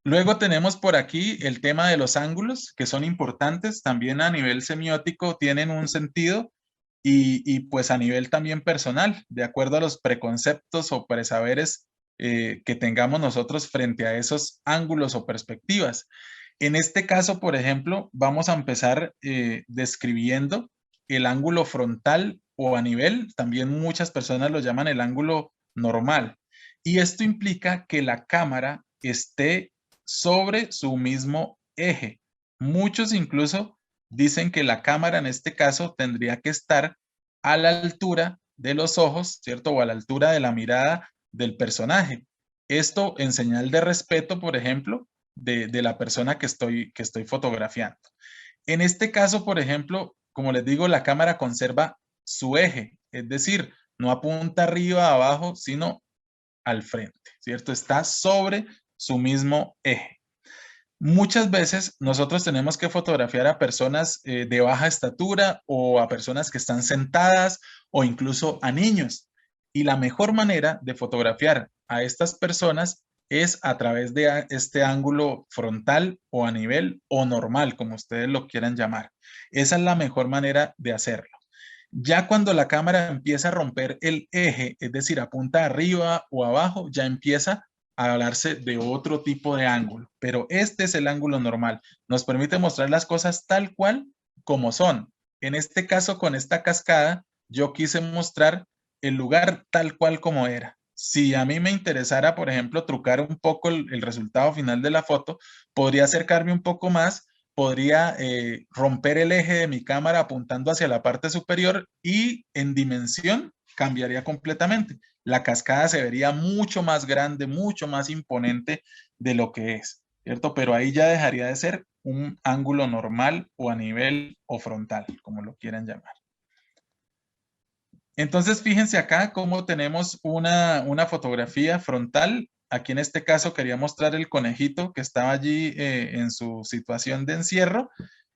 Luego tenemos por aquí el tema de los ángulos, que son importantes, también a nivel semiótico tienen un sentido y pues a nivel también personal, de acuerdo a los preconceptos o presaberes que tengamos nosotros frente a esos ángulos o perspectivas. En este caso, por ejemplo, vamos a empezar describiendo el ángulo frontal o a nivel, también muchas personas lo llaman el ángulo normal. Y esto implica que la cámara esté sobre su mismo eje. Muchos incluso dicen que la cámara en este caso tendría que estar a la altura de los ojos, ¿cierto? O a la altura de la mirada del personaje. Esto en señal de respeto, por ejemplo, de la persona que estoy fotografiando. En este caso, por ejemplo, como les digo, la cámara conserva su eje, es decir, no apunta arriba, abajo, sino al frente, ¿cierto? Está sobre su mismo eje. Muchas veces nosotros tenemos que fotografiar a personas de baja estatura o a personas que están sentadas o incluso a niños. Y la mejor manera de fotografiar a estas personas es a través de este ángulo frontal o a nivel o normal, como ustedes lo quieran llamar. Esa es la mejor manera de hacerlo. Ya cuando la cámara empieza a romper el eje, es decir, apunta arriba o abajo, ya empieza a hablarse de otro tipo de ángulo. Pero este es el ángulo normal. Nos permite mostrar las cosas tal cual como son. En este caso, con esta cascada, yo quise mostrar el lugar tal cual como era. Si a mí me interesara, por ejemplo, trucar un poco el resultado final de la foto, podría acercarme un poco más, podría romper el eje de mi cámara apuntando hacia la parte superior y en dimensión cambiaría completamente. La cascada se vería mucho más grande, mucho más imponente de lo que es, ¿cierto? Pero ahí ya dejaría de ser un ángulo normal o a nivel o frontal, como lo quieran llamar. Entonces, fíjense acá cómo tenemos una fotografía frontal. Aquí en este caso quería mostrar el conejito que estaba allí en su situación de encierro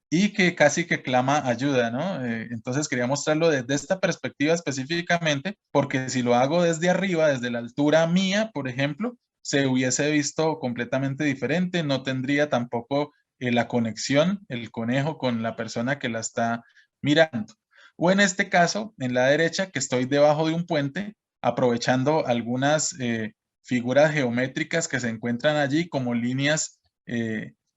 y que casi que clama ayuda, ¿no? Entonces quería mostrarlo desde esta perspectiva específicamente, porque si lo hago desde arriba, desde la altura mía, por ejemplo, se hubiese visto completamente diferente, no tendría tampoco la conexión, el conejo con la persona que la está mirando. O en este caso, en la derecha, que estoy debajo de un puente, aprovechando algunas figuras geométricas que se encuentran allí como líneas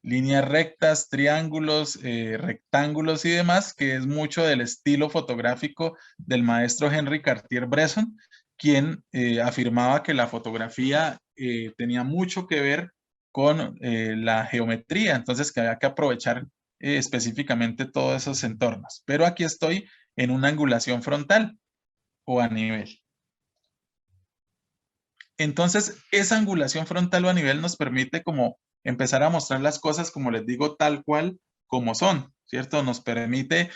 rectas, triángulos, rectángulos y demás, que es mucho del estilo fotográfico del maestro Henry Cartier-Bresson, quien afirmaba que la fotografía tenía mucho que ver con la geometría, entonces que había que aprovechar específicamente todos esos entornos. Pero aquí estoy en una angulación frontal o a nivel. Entonces, esa angulación frontal o a nivel nos permite como empezar a mostrar las cosas, como les digo, tal cual como son, ¿cierto? Nos permite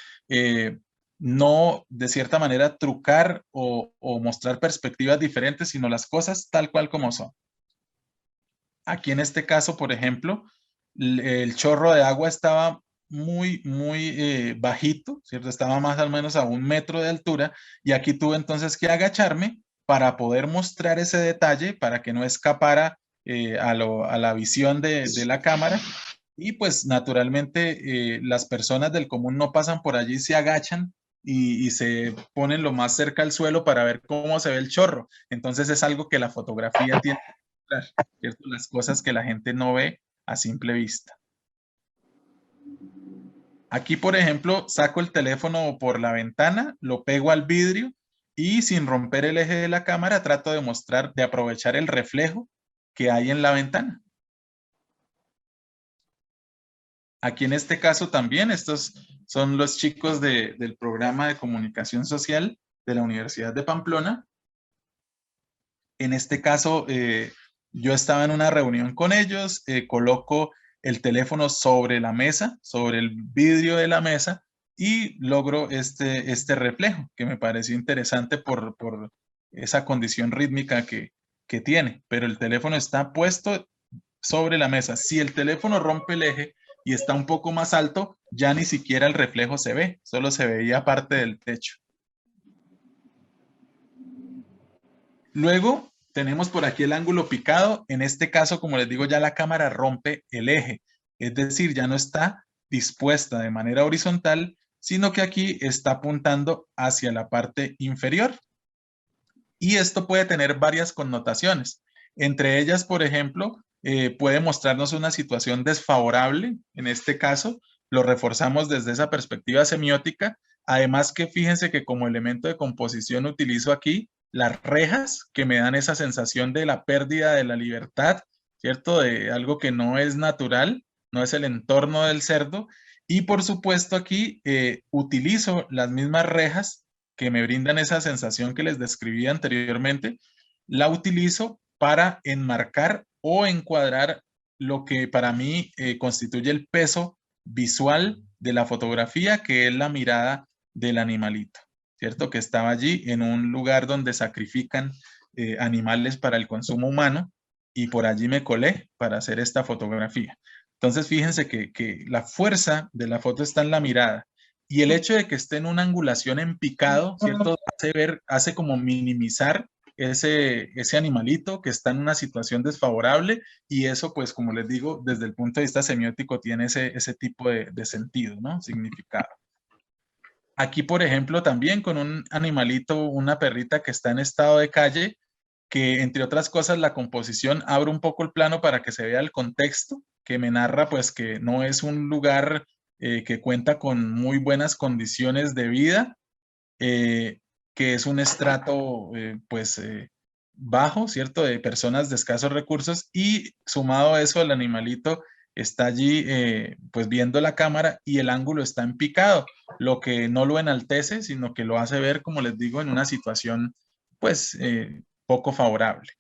no, de cierta manera, trucar o mostrar perspectivas diferentes, sino las cosas tal cual como son. Aquí en este caso, por ejemplo, el chorro de agua estaba muy bajito, ¿cierto? Estaba más o menos a 1 metro de altura y aquí tuve entonces que agacharme para poder mostrar ese detalle, para que no escapara a la visión de la cámara. Y pues naturalmente las personas del común no pasan por allí, se agachan y se ponen lo más cerca al suelo para ver cómo se ve el chorro. Entonces es algo que la fotografía tiene que mostrar, ¿cierto? Las cosas que la gente no ve a simple vista. Aquí, por ejemplo, saco el teléfono por la ventana, lo pego al vidrio y sin romper el eje de la cámara trato de mostrar, de aprovechar el reflejo que hay en la ventana. Aquí en este caso también, estos son los chicos del programa de comunicación social de la Universidad de Pamplona. En este caso, yo estaba en una reunión con ellos, coloco el teléfono sobre la mesa, sobre el vidrio de la mesa y logro este reflejo que me pareció interesante por esa condición rítmica que tiene. Pero el teléfono está puesto sobre la mesa. Si el teléfono rompe el eje y está un poco más alto, ya ni siquiera el reflejo se ve, solo se veía parte del techo. Luego tenemos por aquí el ángulo picado. En este caso, como les digo, ya la cámara rompe el eje, es decir, ya no está dispuesta de manera horizontal, sino que aquí está apuntando hacia la parte inferior. Y esto puede tener varias connotaciones. Entre ellas, por ejemplo, puede mostrarnos una situación desfavorable. En este caso, lo reforzamos desde esa perspectiva semiótica. Además que fíjense que como elemento de composición utilizo aquí las rejas que me dan esa sensación de la pérdida de la libertad, ¿cierto? De algo que no es natural, no es el entorno del cerdo. Y por supuesto aquí utilizo las mismas rejas que me brindan esa sensación que les describí anteriormente, la utilizo para enmarcar o encuadrar lo que para mí constituye el peso visual de la fotografía, que es la mirada del animalito, ¿cierto? Que estaba allí en un lugar donde sacrifican animales para el consumo humano y por allí me colé para hacer esta fotografía. Entonces, fíjense que la fuerza de la foto está en la mirada y el hecho de que esté en una angulación en picado, ¿cierto? Hace como minimizar ese animalito que está en una situación desfavorable y eso, pues, como les digo, desde el punto de vista semiótico tiene ese tipo de sentido, ¿no? Significado. Aquí, por ejemplo, también con un animalito, una perrita que está en estado de calle, que entre otras cosas la composición abre un poco el plano para que se vea el contexto, que me narra pues que no es un lugar que cuenta con muy buenas condiciones de vida, eh, que es un estrato bajo, ¿cierto? De personas de escasos recursos y sumado a eso el animalito está allí pues viendo la cámara y el ángulo está en picado, lo que no lo enaltece, sino que lo hace ver, como les digo, en una situación pues poco favorable.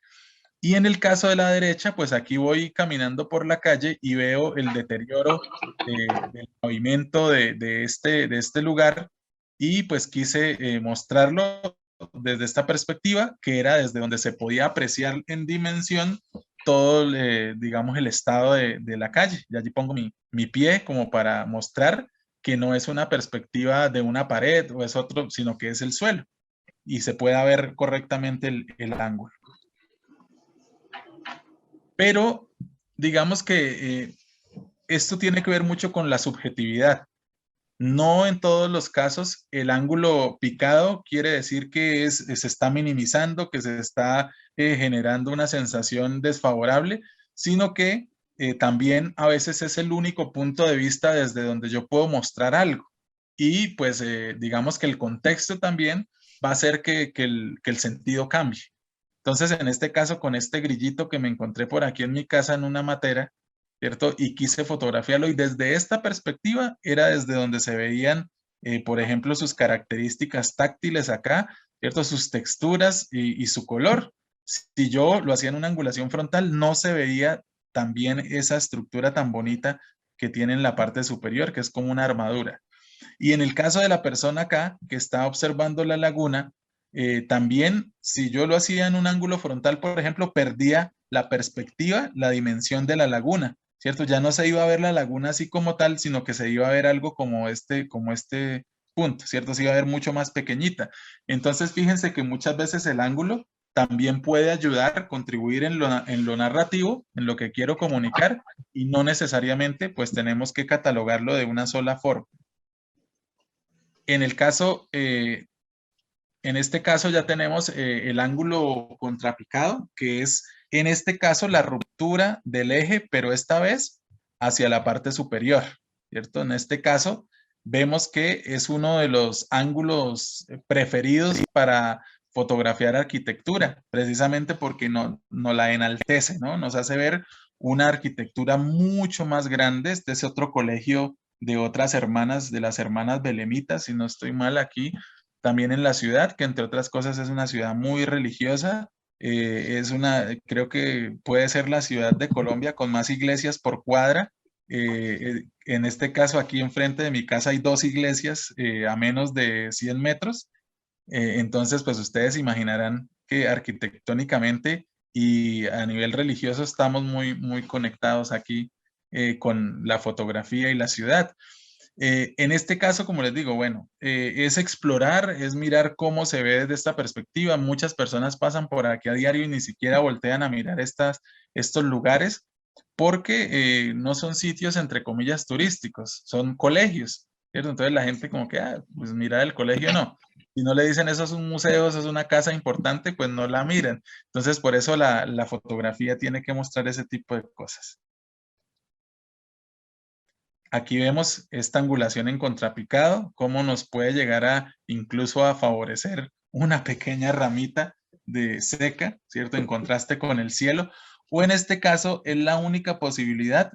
Y en el caso de la derecha, pues aquí voy caminando por la calle y veo el deterioro del pavimento de este lugar y pues quise mostrarlo desde esta perspectiva, que era desde donde se podía apreciar en dimensión todo, digamos, el estado de la calle. Y allí pongo mi pie como para mostrar que no es una perspectiva de una pared o es otro, sino que es el suelo y se pueda ver correctamente el ángulo. Pero digamos que esto tiene que ver mucho con la subjetividad. No en todos los casos el ángulo picado quiere decir que se está minimizando, que se está generando una sensación desfavorable, sino que también a veces es el único punto de vista desde donde yo puedo mostrar algo. Y pues digamos que el contexto también va a hacer que el sentido cambie. Entonces, en este caso, con este grillito que me encontré por aquí en mi casa en una matera, ¿cierto? Y quise fotografiarlo y desde esta perspectiva era desde donde se veían, por ejemplo, sus características táctiles acá, ¿cierto? Sus texturas y su color. Si yo lo hacía en una angulación frontal, no se veía también esa estructura tan bonita que tiene en la parte superior, que es como una armadura. Y en el caso de la persona acá que está observando la laguna, también si yo lo hacía en un ángulo frontal, por ejemplo, perdía la perspectiva, la dimensión de la laguna, ¿cierto? Ya no se iba a ver la laguna así como tal, sino que se iba a ver algo como este punto, ¿cierto? Se iba a ver mucho más pequeñita. Entonces, fíjense que muchas veces el ángulo también puede ayudar, contribuir en lo narrativo, en lo que quiero comunicar, y no necesariamente pues tenemos que catalogarlo de una sola forma. En el caso, en este caso ya tenemos el ángulo contrapicado, que es en este caso la ruptura del eje, pero esta vez hacia la parte superior, ¿cierto? En este caso vemos que es uno de los ángulos preferidos para fotografiar arquitectura, precisamente porque no la enaltece, ¿no? Nos hace ver una arquitectura mucho más grande. Este es otro colegio de otras hermanas, de las hermanas Belemitas, si no estoy mal aquí, también en la ciudad, que entre otras cosas es una ciudad muy religiosa, creo que puede ser la ciudad de Colombia con más iglesias por cuadra. En este caso, aquí enfrente de mi casa hay dos iglesias a menos de 100 metros. Entonces, pues ustedes imaginarán que arquitectónicamente y a nivel religioso estamos muy conectados aquí con la fotografía y la ciudad. En este caso, como les digo, bueno, es explorar, es mirar cómo se ve desde esta perspectiva. Muchas personas pasan por aquí a diario y ni siquiera voltean a mirar estos lugares porque no son sitios, entre comillas, turísticos, son colegios, ¿cierto? Entonces la gente como que, ah, pues mira el colegio, no. Si no le dicen eso es un museo, eso es una casa importante, pues no la miran. Entonces por eso la fotografía tiene que mostrar ese tipo de cosas. Aquí vemos esta angulación en contrapicado, cómo nos puede llegar a incluso a favorecer una pequeña ramita de seca, ¿cierto? En contraste con el cielo. O en este caso es la única posibilidad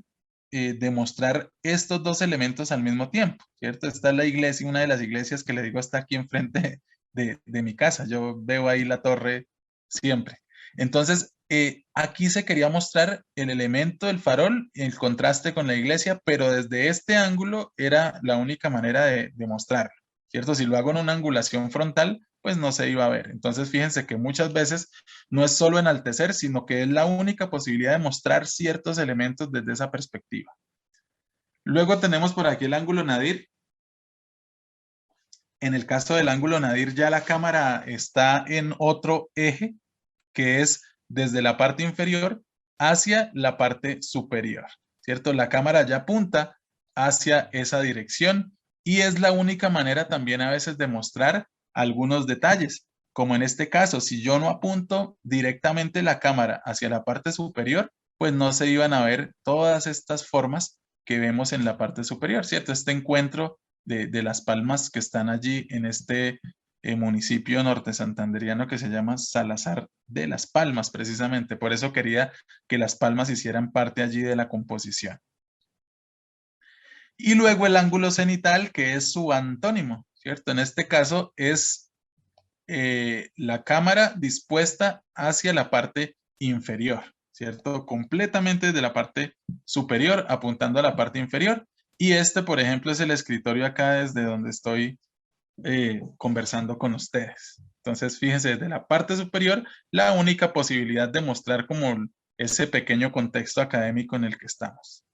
de mostrar estos dos elementos al mismo tiempo, ¿cierto? Esta es la iglesia, una de las iglesias que le digo está aquí enfrente de mi casa. Yo veo ahí la torre siempre. Entonces, aquí se quería mostrar el elemento del farol, el contraste con la iglesia, pero desde este ángulo era la única manera de mostrarlo, ¿cierto? Si lo hago en una angulación frontal, pues no se iba a ver. Entonces, fíjense que muchas veces no es solo enaltecer, sino que es la única posibilidad de mostrar ciertos elementos desde esa perspectiva. Luego tenemos por aquí el ángulo nadir. En el caso del ángulo nadir, ya la cámara está en otro eje, que es desde la parte inferior hacia la parte superior, ¿cierto? La cámara ya apunta hacia esa dirección y es la única manera también a veces de mostrar algunos detalles, como en este caso, si yo no apunto directamente la cámara hacia la parte superior, pues no se iban a ver todas estas formas que vemos en la parte superior, ¿cierto? Este encuentro de las palmas que están allí en este municipio norte santanderiano que se llama Salazar de las Palmas, precisamente. Por eso quería que las palmas hicieran parte allí de la composición. Y luego el ángulo cenital, que es su antónimo, ¿cierto? En este caso es la cámara dispuesta hacia la parte inferior, ¿cierto? Completamente de la parte superior, apuntando a la parte inferior. Y este, por ejemplo, es el escritorio acá desde donde estoy conversando con ustedes. Entonces, fíjense, desde la parte superior, la única posibilidad de mostrar como ese pequeño contexto académico en el que estamos.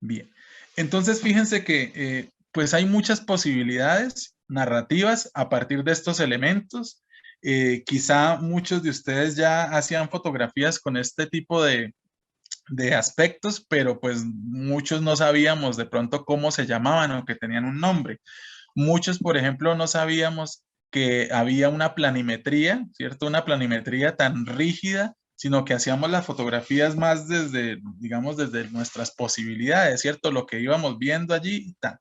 Bien, entonces fíjense que pues hay muchas posibilidades narrativas a partir de estos elementos. Quizá muchos de ustedes ya hacían fotografías con este tipo de aspectos, pero pues muchos no sabíamos de pronto cómo se llamaban o que tenían un nombre. Muchos, por ejemplo, no sabíamos que había una planimetría, ¿cierto? Una planimetría tan rígida, sino que hacíamos las fotografías más desde, digamos, desde nuestras posibilidades, ¿cierto? Lo que íbamos viendo allí y tal.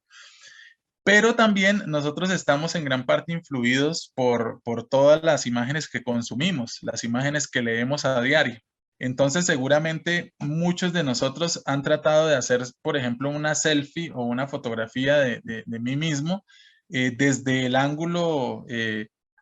Pero también nosotros estamos en gran parte influidos por todas las imágenes que consumimos, las imágenes que leemos a diario. Entonces, seguramente muchos de nosotros han tratado de hacer, por ejemplo, una selfie o una fotografía de mí mismo desde el ángulo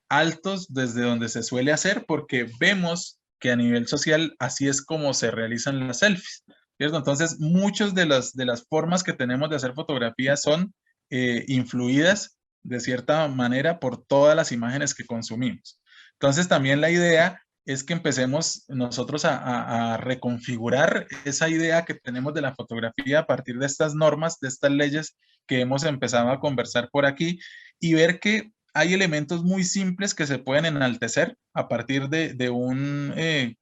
altos, desde donde se suele hacer, porque vemos que a nivel social así es como se realizan las selfies, ¿cierto? Entonces, muchas de las formas que tenemos de hacer fotografías son influidas de cierta manera por todas las imágenes que consumimos. Entonces también la idea es que empecemos nosotros a reconfigurar esa idea que tenemos de la fotografía a partir de estas normas, de estas leyes que hemos empezado a conversar por aquí y ver que hay elementos muy simples que se pueden enaltecer a partir de un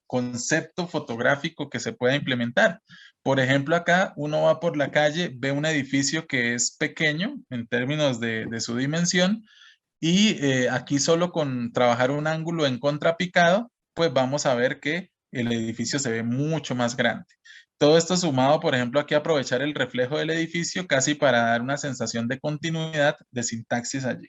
concepto fotográfico que se pueda implementar. Por ejemplo, acá uno va por la calle, ve un edificio que es pequeño en términos de su dimensión y aquí solo con trabajar un ángulo en contrapicado, pues vamos a ver que el edificio se ve mucho más grande. Todo esto sumado, por ejemplo, aquí aprovechar el reflejo del edificio casi para dar una sensación de continuidad de sintaxis allí.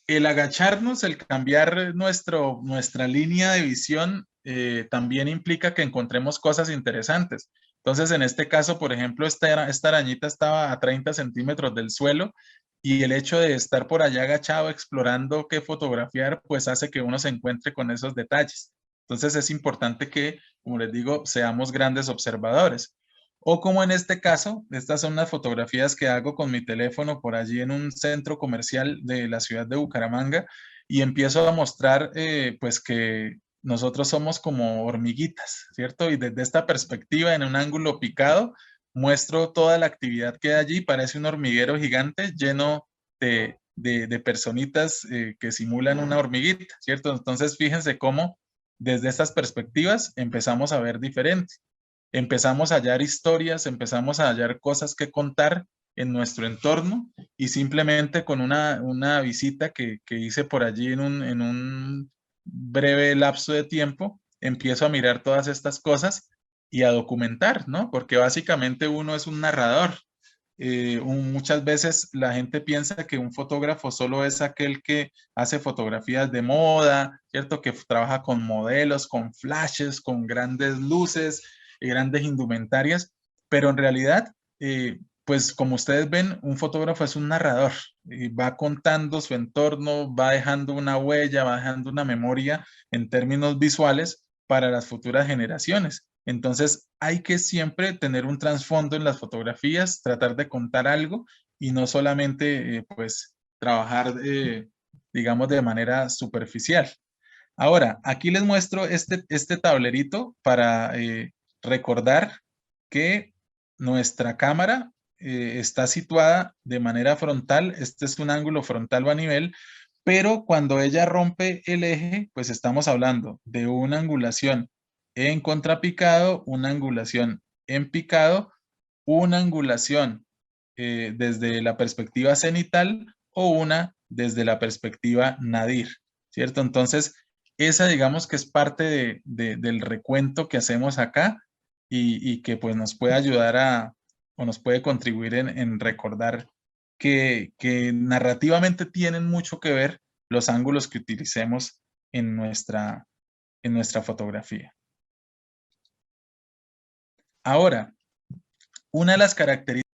El agacharnos, el cambiar nuestra línea de visión, también implica que encontremos cosas interesantes. Entonces, en este caso, por ejemplo, esta arañita estaba a 30 centímetros del suelo y el hecho de estar por allá agachado explorando qué fotografiar, pues hace que uno se encuentre con esos detalles. Entonces, es importante que, como les digo, seamos grandes observadores. O como en este caso, estas son las fotografías que hago con mi teléfono por allí en un centro comercial de la ciudad de Bucaramanga y empiezo a mostrar pues que nosotros somos como hormiguitas, ¿cierto? Y desde esta perspectiva, en un ángulo picado, muestro toda la actividad que hay allí, parece un hormiguero gigante lleno de personitas que simulan una hormiguita, ¿cierto? Entonces, fíjense cómo desde estas perspectivas empezamos a ver diferente. Empezamos a hallar historias, empezamos a hallar cosas que contar en nuestro entorno y simplemente con una visita que hice por allí en un breve lapso de tiempo, empiezo a mirar todas estas cosas y a documentar, ¿no? Porque básicamente uno es un narrador. Muchas veces la gente piensa que un fotógrafo solo es aquel que hace fotografías de moda, ¿cierto? Que trabaja con modelos, con flashes, con grandes luces, grandes indumentarias, pero en realidad, pues como ustedes ven, un fotógrafo es un narrador, y va contando su entorno, va dejando una huella, va dejando una memoria en términos visuales para las futuras generaciones. Entonces, hay que siempre tener un trasfondo en las fotografías, tratar de contar algo y no solamente, pues, trabajar, digamos, de manera superficial. Ahora, aquí les muestro este tablerito para recordar que nuestra cámara está situada de manera frontal. Este es un ángulo frontal o a nivel, pero cuando ella rompe el eje, pues estamos hablando de una angulación en contrapicado, una angulación en picado, una angulación desde la perspectiva cenital o una desde la perspectiva nadir, ¿cierto? Entonces, esa digamos que es parte del recuento que hacemos acá y que pues nos puede ayudar o nos puede contribuir en recordar que narrativamente tienen mucho que ver los ángulos que utilicemos en nuestra fotografía. Ahora, una de las características